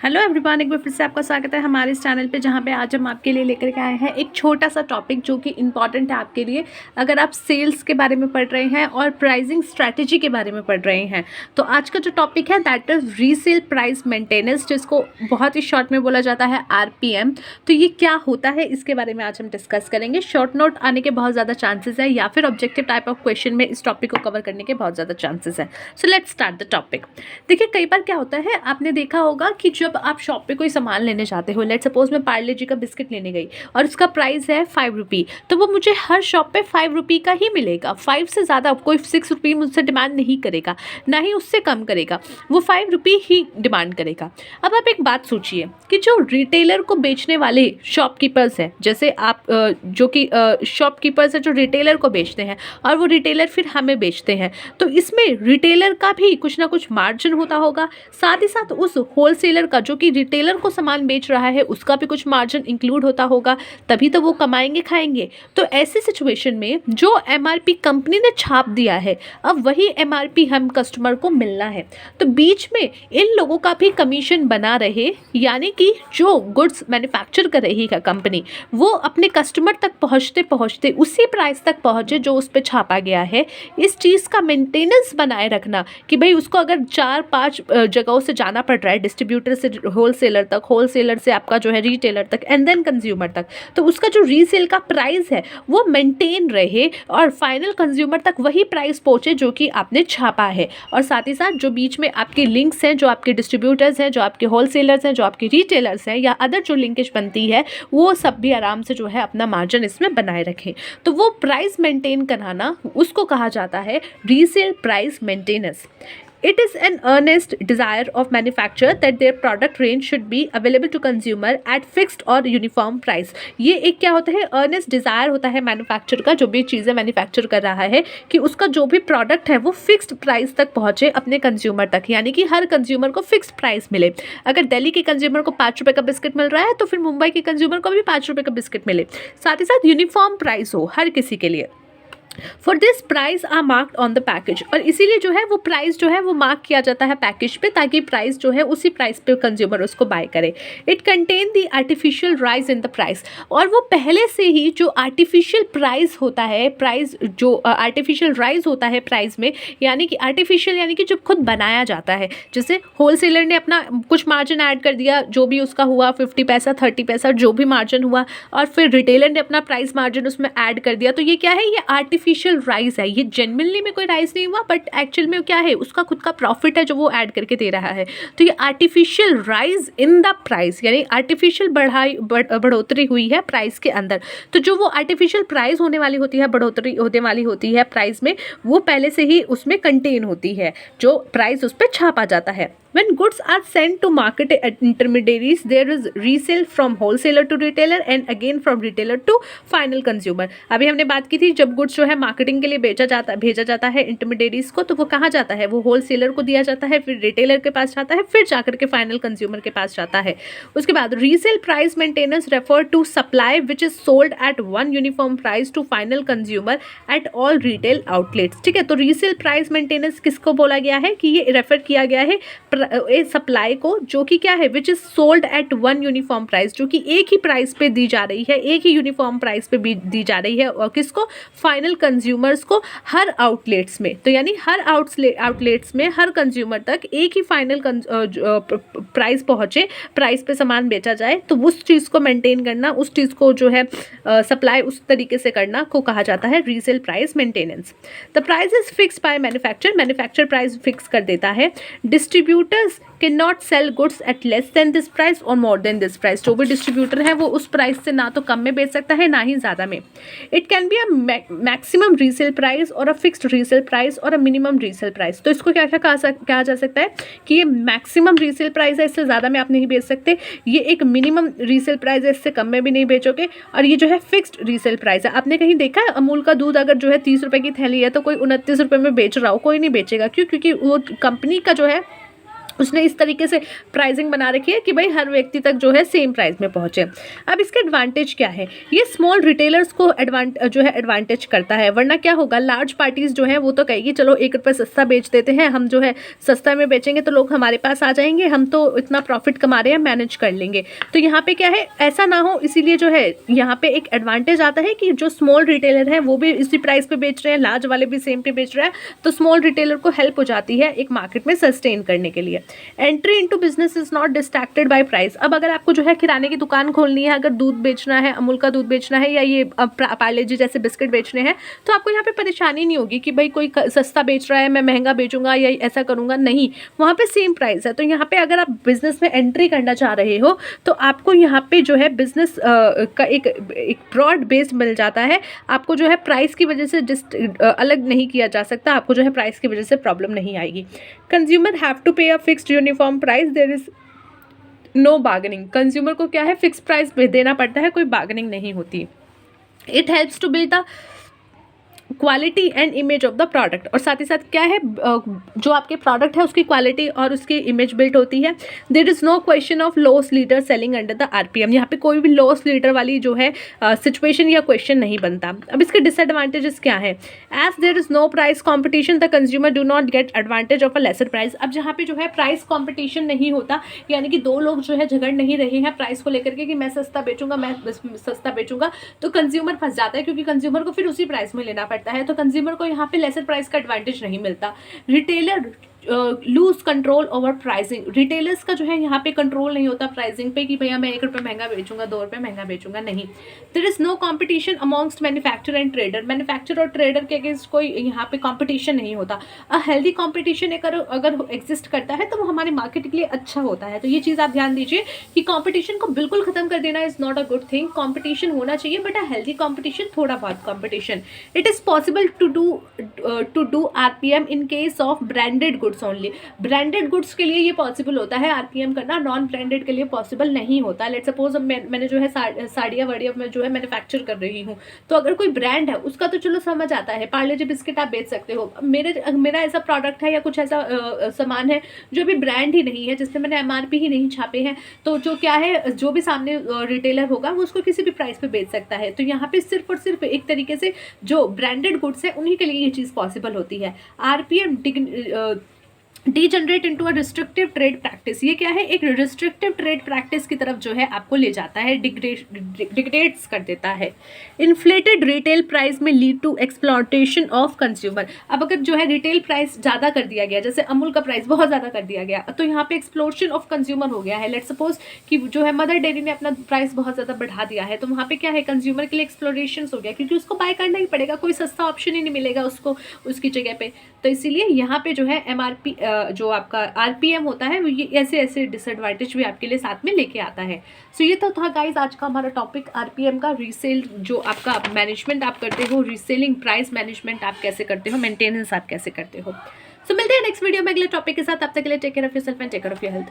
Hello everyone, एक बार फिर से आपका स्वागत है हमारे इस चैनल पे, जहाँ पे आज हम आपके लिए लेकर के आए हैं एक छोटा सा टॉपिक जो कि इम्पॉर्टेंट है आपके लिए। अगर आप सेल्स के बारे में पढ़ रहे हैं और प्राइसिंग स्ट्रैटेजी के बारे में पढ़ रहे हैं, तो आज का जो टॉपिक है that is resale price maintenance, जिसको बहुत ही शॉर्ट में बोला जाता है RPM। तो ये क्या होता है, इसके बारे में आज हम डिस्कस करेंगे। शॉर्ट नोट आने के बहुत ज़्यादा चांसेस है, या फिर ऑब्जेक्टिव टाइप ऑफ क्वेश्चन में इस टॉपिक को कवर करने के बहुत ज़्यादा चांसेस है। So let's start the topic. देखिए, कई बार क्या होता है, आपने देखा होगा कि जब आप शॉप पे कोई सामान लेने जाते हो, लेट सपोज मैं पार्ले जी का बिस्किट लेने गई और उसका प्राइस है 5 रुपी, तो वो मुझे हर शॉप पे 5 रुपी का ही मिलेगा। 5 से ज़्यादा कोई 6 रुपी मुझसे डिमांड नहीं करेगा, ना ही उससे कम करेगा, वो 5 रुपी ही डिमांड करेगा। अब आप एक बात सोचिए कि जो रिटेलर को बेचने वाले शॉपकीपर्स हैं, जैसे आप जो कि शॉपकीपर्स हैं जो रिटेलर को बेचते हैं, और वो रिटेलर फिर हमें बेचते हैं, तो इसमें रिटेलर का भी कुछ ना कुछ मार्जिन होता होगा। साथ ही साथ उस होलसेलर का जो कि रिटेलर को सामान बेच रहा है, उसका भी कुछ मार्जिन इंक्लूड होता होगा, तभी तो वो कमाएंगे खाएंगे। तो ऐसी सिचुएशन में जो MRP कंपनी ने छाप दिया है, अब वही MRP हम कस्टमर को मिलना है। तो बीच में इन लोगों का भी कमीशन बना रहे, यानी कि जो गुड्स मैन्युफैक्चर कर रही है कंपनी, वो अपने कस्टमर तक पहुँचते पहुँचते उसी प्राइस तक पहुँचे जो उस पर छापा गया है। इस चीज़ का मेंटेनेंस बनाए रखना कि भाई उसको अगर 4-5 जगहों से जाना पड़ रहा है, डिस्ट्रीब्यूटर से होलसेलर तक, होलसेलर से आपका जो है रिटेलर तक, एंड देन कंज्यूमर तक, तो उसका जो रीसेल का प्राइस है वो मेंटेन रहे और फाइनल कंज्यूमर तक वही प्राइस पहुंचे जो कि आपने छापा है। और साथ ही साथ जो बीच में आपके लिंक्स हैं, जो आपके डिस्ट्रीब्यूटर्स हैं, जो आपके होलसेलर्स हैं, जो आपके रिटेलर्स हैं, या अदर जो लिंकेज बनती है, वो सब भी आराम से जो है अपना मार्जिन इसमें बनाए रखें। तो वो प्राइस मेंटेन कराना, उसको कहा जाता है resale price maintenance. It is an earnest desire of manufacturer that their product range should be available to consumer at fixed or uniform price। ये एक क्या होता है, earnest desire होता है मैन्युफैक्चर का, जो भी चीज़ें मैन्युफैक्चर कर रहा है, कि उसका जो भी प्रोडक्ट है वो फिक्स्ड प्राइस तक पहुँचे अपने कंज्यूमर तक, यानी कि हर कंज्यूमर को फिक्स्ड प्राइस मिले। अगर दिल्ली के कंज्यूमर को 5 रुपये का बिस्किट मिल रहा है, तो फिर मुंबई के कंज्यूमर को भी 5 रुपये का बिस्किट मिले। साथ ही साथ यूनिफॉर्म प्राइस हो हर किसी के लिए। For this price are marked on the package, और इसीलिए जो है वो प्राइस जो है वो मार्क किया जाता है पैकेज पे, ताकि प्राइस जो है उसी प्राइस पे कंज्यूमर उसको बाय करे। It contain the artificial rise in the price, और वो पहले से ही जो आर्टिफिशियल प्राइस होता है, प्राइस जो आर्टिफिशियल राइज होता है प्राइस में, यानी कि आर्टिफिशियल यानी कि जो खुद बनाया जाता है। जैसे होलसेलर ने अपना कुछ मार्जिन ऐड कर दिया, जो भी उसका हुआ 50 पैसा 30 पैसा जो भी मार्जिन हुआ, और फिर रिटेलर ने अपना प्राइस मार्जिन उसमें ऐड कर दिया, तो ये क्या है, ये आर्टिफिशियल राइज है। ये जेन्युइनली में कोई राइज नहीं हुआ, बट एक्चुअल में क्या है, उसका खुद का प्रॉफिट है जो वो ऐड करके दे रहा है। तो ये artificial rise in the price, यानी आर्टिफिशियल बढ़ोतरी हुई है प्राइस के अंदर। तो जो वो आर्टिफिशियल प्राइस होने वाली होती है, बढ़ोतरी होने वाली होती है प्राइस में, वो पहले से ही उसमें कंटेन होती है, जो प्राइस उस पर छापा जाता है। When goods are sent to market intermediaries, there is resale from wholesaler to retailer and again from retailer to final consumer। अभी हमने बात की थी, जब गुड्स जो है मार्केटिंग के लिए भेजा जाता है इंटरमीडिएरीज को, तो वो कहाँ जाता है, वो होलसेलर को दिया जाता है, फिर रिटेलर के पास जाता है, फिर जाकर के फाइनल कंज्यूमर के पास जाता है। उसके बाद resale price maintenance refer to supply which is sold at one uniform price to final consumer at all retail outlets. ठीक है, तो रीसेल प्राइस मेंटेनेंस किसको बोला गया है, कि ये रेफर किया गया है सप्लाई को, जो कि क्या है, विच is sold at one uniform price, जो कि एक ही प्राइस पे दी जा रही है, एक ही यूनिफॉर्म प्राइस पे भी दी जा रही है, और किसको, फाइनल कंज्यूमर्स को, हर आउटलेट्स में। तो यानी हर आउटलेट्स में हर कंज्यूमर तक एक ही फाइनल प्राइस पहुंचे, प्राइस पे सामान बेचा जाए। तो उस चीज़ को मेंटेन करना, उस चीज़ को जो है सप्लाई उस तरीके से करना को कहा जाता है resale price maintenance. The price is fix by manufacture price fix कर देता है। Distributors can not sell goods at less than this price और मोर देन दिस प्राइस। जो भी डिस्ट्रीब्यूटर है वो उस प्राइस से ना तो कम में बेच सकता है, ना ही ज़्यादा में। It can be a maximum resale price और अ फिक्स्ड रीसेल प्राइस और अ मिनिमम रीसेल प्राइस। तो इसको क्या क्या कहा जा सकता है, कि ये मैक्सिमम रीसेल प्राइस है, इससे ज़्यादा में आप नहीं बेच सकते। ये एक मिनिमम रीसेल प्राइस है, इससे कम में भी नहीं बेचोगे। और ये जो है फिक्स्ड रीसेल प्राइस है। आपने कहीं देखा है अमूल का दूध अगर जो है 30 रुपये की थैली है, तो कोई 29 रुपये में बेच रहा हो, कोई नहीं बेचेगा। क्यों? क्योंकि वो कंपनी का जो है उसने इस तरीके से प्राइसिंग बना रखी है कि भाई हर व्यक्ति तक जो है सेम प्राइस में पहुंचे। अब इसके एडवांटेज क्या है, ये स्मॉल रिटेलर्स को एडवांटेज करता है, वरना क्या होगा, लार्ज पार्टीज जो है वो तो कहेगी चलो 1 रुपये सस्ता बेच देते हैं, हम जो है सस्ता में बेचेंगे तो लोग हमारे पास आ जाएंगे, हम तो इतना प्रॉफिट कमा रहे हैं, मैनेज कर लेंगे। तो यहाँ पे क्या है, ऐसा ना हो, इसीलिए जो है यहाँ पे एक एडवांटेज आता है कि जो स्मॉल रिटेलर हैं वो भी इसी प्राइस पे बेच रहे हैं, लार्ज वाले भी सेम पे बेच रहे हैं, तो स्मॉल रिटेलर को हेल्प हो जाती है एक मार्केट में सस्टेन करने के लिए। Entry into business is not distracted by price. अब अगर आपको जो है किराने की दुकान खोलनी है, अगर दूध बेचना है, अमूल का दूध बेचना है, या ये पार्ले जी जैसे बिस्किट बेचने हैं, तो आपको यहाँ पे परेशानी नहीं होगी कि भाई कोई सस्ता बेच रहा है मैं महंगा बेचूंगा या ऐसा करूंगा, नहीं, वहाँ पे सेम प्राइस है। तो यहाँ पे अगर आप बिजनेस में एंट्री करना चाह रहे हो तो आपको यहाँ पे जो है बिजनेस का एक ब्रॉड बेस्ड मिल जाता है, आपको जो है प्राइस की वजह से अलग नहीं किया जा सकता, आपको जो है प्राइस की वजह से प्रॉब्लम नहीं आएगी। Consumer have to pay a fixed uniform price, there is no bargaining. Consumer को क्या है, फिक्स प्राइस पे देना पड़ता है, कोई बार्गेनिंग नहीं होती। It helps to build the quality and image of the product, और साथ ही साथ क्या है, जो आपके प्रोडक्ट है उसकी क्वालिटी और उसकी इमेज बिल्ड होती है। There is no question of loss leader selling under the RPM, यहाँ पे कोई भी लॉस लीडर वाली जो है सिचुएशन या क्वेश्चन नहीं बनता। अब इसके डिसएडवांटेजेस क्या है, as there is no price competition the consumer do not get advantage of a lesser price. अब जहाँ पे जो है प्राइस कॉम्पिटिशन नहीं होता, यानी कि दो लोग जो है झगड़ नहीं रहे हैं प्राइस को लेकर के कि मैं सस्ता बेचूंगा, मैं सस्ता बेचूंगा, तो कंज्यूमर फंस जाता है, क्योंकि कंज्यूमर को फिर उसी प्राइस में लेना पड़ता है, तो कंज्यूमर को यहाँ पे लेसर प्राइस का एडवांटेज नहीं मिलता। Retailer lose control over pricing, retailers का जो है यहाँ पे कंट्रोल नहीं होता प्राइसिंग पे कि भैया मैं 1 रुपये महंगा बेचूंगा, 2 रुपये महंगा बेचूंगा, नहीं। There is no competition amongst manufacturer and trader, manufacturer और ट्रेडर के अगेंस्ट कोई यहाँ पे कंपटीशन नहीं होता। अ हेल्दी कंपटीशन अगर एग्जिस्ट करता है तो वो हमारे मार्केट के लिए अच्छा होता है। तो ये चीज़ आप ध्यान दीजिए कि कंपटीशन को बिल्कुल खत्म कर देना is not a good thing, competition होना चाहिए, बट अ हेल्दी कंपटीशन, थोड़ा बहुत competition. It is possible to do RPM in case of branded goods only, branded goods के लिए ये पॉसिबल होता है आरपीएम करना, नॉन ब्रांडेड के लिए पॉसिबल नहीं होता। लेट्स सपोज मैंने जो है साड़ियाँ वाड़ियाँ में जो है मैन्युफैक्चर कर रही हूँ, तो अगर कोई ब्रांड है उसका तो चलो समझ आता है, पार्ले जी बिस्किट आप बेच सकते हो। मेरा ऐसा प्रोडक्ट है या कुछ ऐसा सामान है जो भी ब्रांड ही नहीं है, जिसमें मैंने एमआरपी ही नहीं छापे हैं, तो जो क्या है, जो भी सामने रिटेलर होगा वो उसको किसी भी प्राइस पे बेच सकता है। तो यहाँ पे सिर्फ और सिर्फ एक तरीके से जो ब्रांडेड गुड्स है उन्हीं के लिए ये चीज़ पॉसिबल होती है। RPM degenerate into a restrictive trade practice, ये क्या है, एक रिस्ट्रिक्टिव ट्रेड प्रैक्टिस की तरफ जो है आपको ले जाता है, डिग्रेड्स कर देता है। इन्फ्लेटेड रिटेल प्राइस में lead to exploitation of consumer, अब अगर जो है रिटेल प्राइस ज़्यादा कर दिया गया, जैसे अमूल का प्राइस बहुत ज़्यादा कर दिया गया, तो यहाँ पे एक्सप्लोशन ऑफ कंज्यूमर हो गया है। लेट्स सपोज कि जो है मदर डेयरी ने अपना प्राइस बहुत ज़्यादा बढ़ा दिया है, तो वहाँ पे क्या है, कंज्यूमर के लिए एक्सप्लोरेशन हो गया, क्योंकि उसको बाय करना ही पड़ेगा, कोई सस्ता ऑप्शन ही नहीं मिलेगा उसको उसकी जगह पे। तो इसीलिए यहाँ पे जो है एमआरपी जो आपका आरपीएम होता है वो ये ऐसे ऐसे डिसएडवांटेज भी आपके लिए साथ में लेके आता है। सो ये तो था गाइज आज का हमारा टॉपिक आरपीएम का, रीसेल जो आपका मैनेजमेंट आप करते हो, रीसेलिंग प्राइस मैनेजमेंट आप कैसे करते हो, मेंटेनेंस आप कैसे करते हो। सो मिलते हैं नेक्स्ट वीडियो में अगले टॉपिक के साथ, तब तक के लिए take care of yourself and take care of your health.